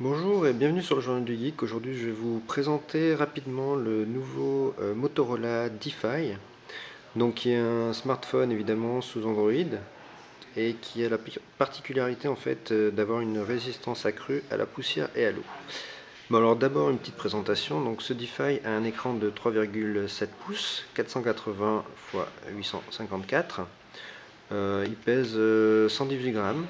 Bonjour et bienvenue sur le Journal du Geek. Aujourd'hui, je vais vous présenter rapidement le nouveau Motorola DeFi, donc qui est un smartphone évidemment sous Android et qui a la particularité en fait d'avoir une résistance accrue à la poussière et à l'eau. Bon alors d'abord une petite présentation. Donc ce DeFi a un écran de 3,7 pouces, 480 x 854. Il pèse 118 grammes.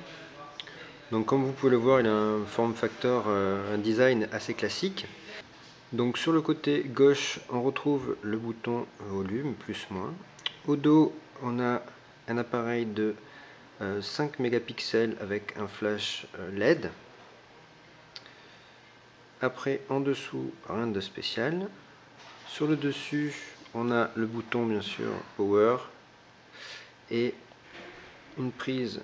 Donc comme vous pouvez le voir, il a un form factor, un design assez classique. Donc sur le côté gauche, on retrouve le bouton volume, plus moins. Au dos, on a un appareil de 5 mégapixels avec un flash LED. Après, en dessous, rien de spécial. Sur le dessus, on a le bouton bien sûr Power et une prise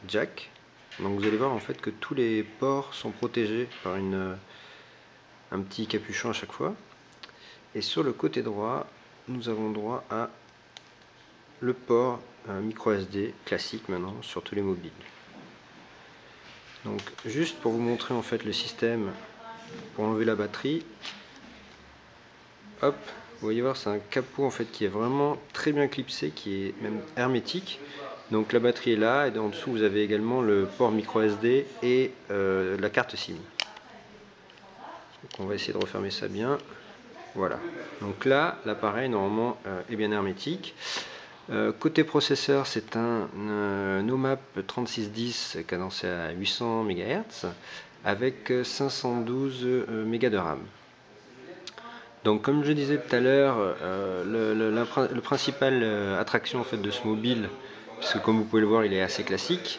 jack. Donc vous allez voir en fait que tous les ports sont protégés par un petit capuchon à chaque fois. Et sur le côté droit, nous avons droit à le port micro SD classique maintenant sur tous les mobiles. Donc juste pour vous montrer en fait le système pour enlever la batterie, hop, vous voyez voir c'est un capot en fait qui est vraiment très bien clipsé, qui est même hermétique. Donc la batterie est là et en dessous vous avez également le port micro SD et la carte SIM. Donc on va essayer de refermer ça bien. Voilà. Donc là l'appareil normalement est bien hermétique. Côté processeur, c'est un Nomap 3610 cadencé à 800 MHz avec 512 MB de RAM. Donc comme je disais tout à l'heure, le principal attraction en fait, de ce mobile, puisque comme vous pouvez le voir il est assez classique,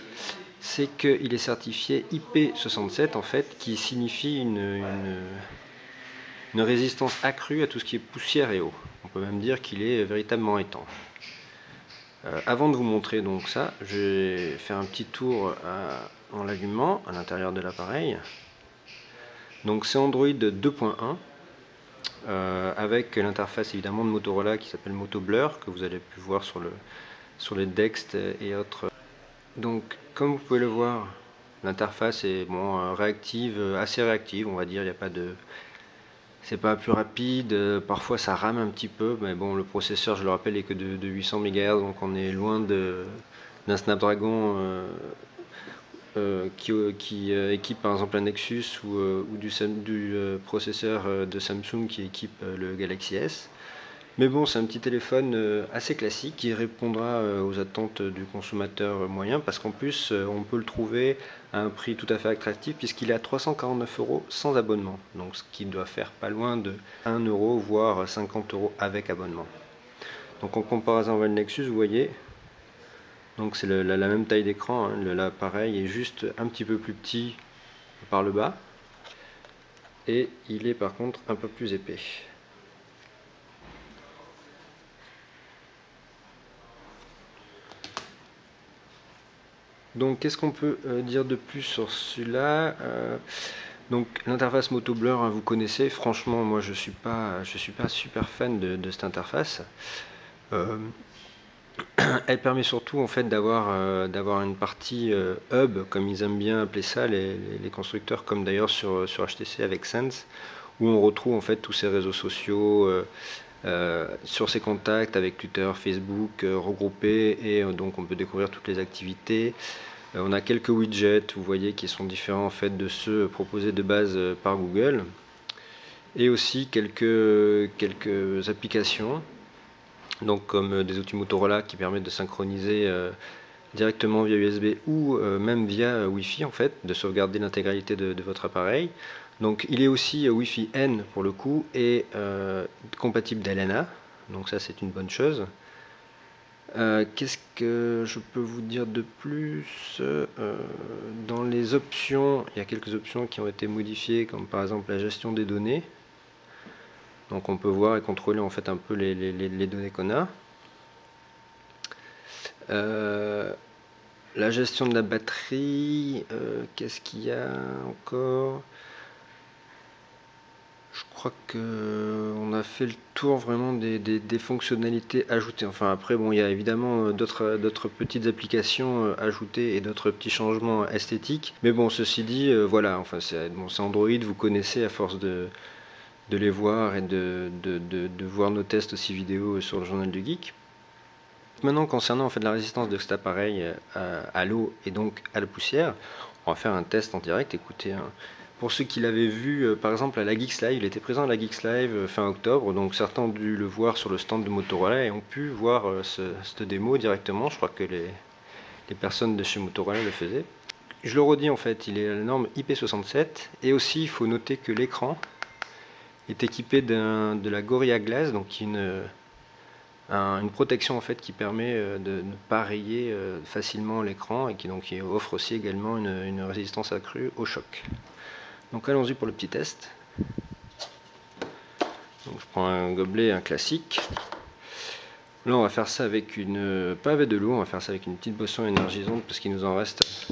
c'est qu'il est certifié IP67 en fait, qui signifie une résistance accrue à tout ce qui est poussière et eau. On peut même dire qu'il est véritablement étanche. Avant de vous montrer donc ça, je vais faire un petit tour en l'allumant à l'intérieur de l'appareil. Donc c'est Android 2.1 avec l'interface évidemment de Motorola qui s'appelle MotoBlur que vous avez pu voir sur les Dext et autres. Donc comme vous pouvez le voir, l'interface est réactive, assez réactive on va dire, il n'y a pas de... C'est pas plus rapide, parfois ça rame un petit peu, mais bon, le processeur, je le rappelle, est que de 800 MHz, donc on est loin d'un Snapdragon qui équipe par exemple un Nexus ou du processeur de Samsung qui équipe le Galaxy S. Mais bon, c'est un petit téléphone assez classique qui répondra aux attentes du consommateur moyen parce qu'en plus, on peut le trouver à un prix tout à fait attractif puisqu'il est à 349 € sans abonnement. Donc ce qui doit faire pas loin de 1 € voire 50 € avec abonnement. Donc en comparaison avec le Nexus, vous voyez, donc c'est la même taille d'écran, hein, l'appareil est juste un petit peu plus petit par le bas et il est par contre un peu plus épais. Donc qu'est-ce qu'on peut dire de plus sur celui-là donc l'interface MotoBlur, hein, vous connaissez, franchement moi je suis pas super fan de cette interface. Elle permet surtout en fait d'avoir une partie hub, comme ils aiment bien appeler ça les constructeurs, comme d'ailleurs sur HTC avec Sense, où on retrouve en fait tous ces réseaux sociaux sur ses contacts avec Twitter, Facebook regroupés, et donc on peut découvrir toutes les activités. On a quelques widgets, vous voyez, qui sont différents en fait de ceux proposés de base par Google, et aussi quelques applications, donc comme des outils Motorola qui permettent de synchroniser directement via USB ou même via Wi-Fi en fait, de sauvegarder l'intégralité de votre appareil. Donc il est aussi Wi-Fi N pour le coup et compatible DLNA, donc ça c'est une bonne chose. Qu'est-ce que je peux vous dire de plus dans les options, il y a quelques options qui ont été modifiées, comme par exemple la gestion des données. Donc on peut voir et contrôler en fait un peu les données qu'on a. La gestion de la batterie, qu'est-ce qu'il y a encore? Je crois que on a fait le tour vraiment des fonctionnalités ajoutées. Enfin après bon, il y a évidemment d'autres petites applications ajoutées et d'autres petits changements esthétiques. Mais bon, ceci dit, voilà, enfin c'est bon, c'est Android, vous connaissez à force de les voir et de voir nos tests aussi vidéo sur le journal du geek. Maintenant, concernant en fait la résistance de cet appareil à l'eau et donc à la poussière, on va faire un test en direct. Écoutez, hein, pour ceux qui l'avaient vu par exemple à la Geeks Live, il était présent à la Geeks Live fin octobre, donc certains ont dû le voir sur le stand de Motorola et ont pu voir cette démo directement. Je crois que les personnes de chez Motorola le faisaient. Je le redis en fait, il est à la norme IP67 et aussi il faut noter que l'écran est équipé de la Gorilla Glass, donc une protection en fait qui permet de ne pas rayer facilement l'écran et qui offre aussi également une résistance accrue au choc. Donc allons-y pour le petit test. Donc je prends un gobelet, un classique. Là on va faire ça avec pas avec de l'eau, on va faire ça avec une petite boisson énergisante parce qu'il nous en reste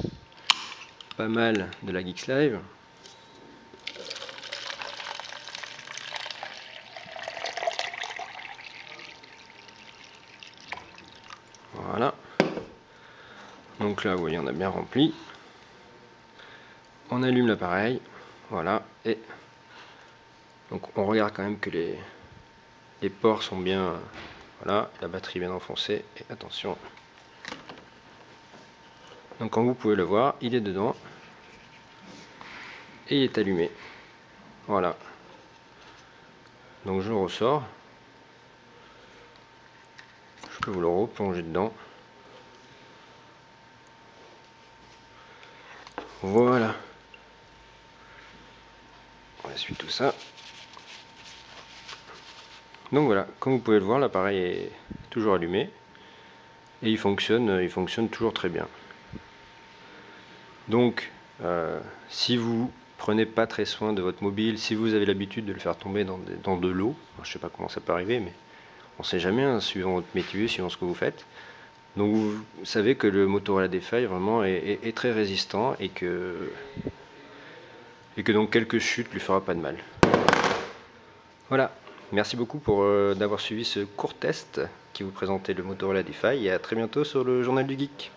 pas mal de la Geeks Live. Voilà. Donc là vous voyez on a bien rempli. On allume l'appareil. Voilà. Et donc on regarde quand même que les ports sont bien, voilà, la batterie bien enfoncée, et attention. Donc comme vous pouvez le voir, il est dedans, et il est allumé, voilà. Donc je le ressors, je peux vous le replonger dedans, voilà. On essuie tout ça. Donc voilà, comme vous pouvez le voir, l'appareil est toujours allumé, et il fonctionne toujours très bien. Donc, si vous prenez pas très soin de votre mobile, si vous avez l'habitude de le faire tomber dans de l'eau, je sais pas comment ça peut arriver, mais on sait jamais, hein, suivant votre métier, suivant ce que vous faites. Donc vous savez que le Motorola DeFi vraiment est très résistant et que donc quelques chutes lui fera pas de mal. Voilà, merci beaucoup d'avoir suivi ce court test qui vous présentait le Motorola DeFi et à très bientôt sur le Journal du Geek.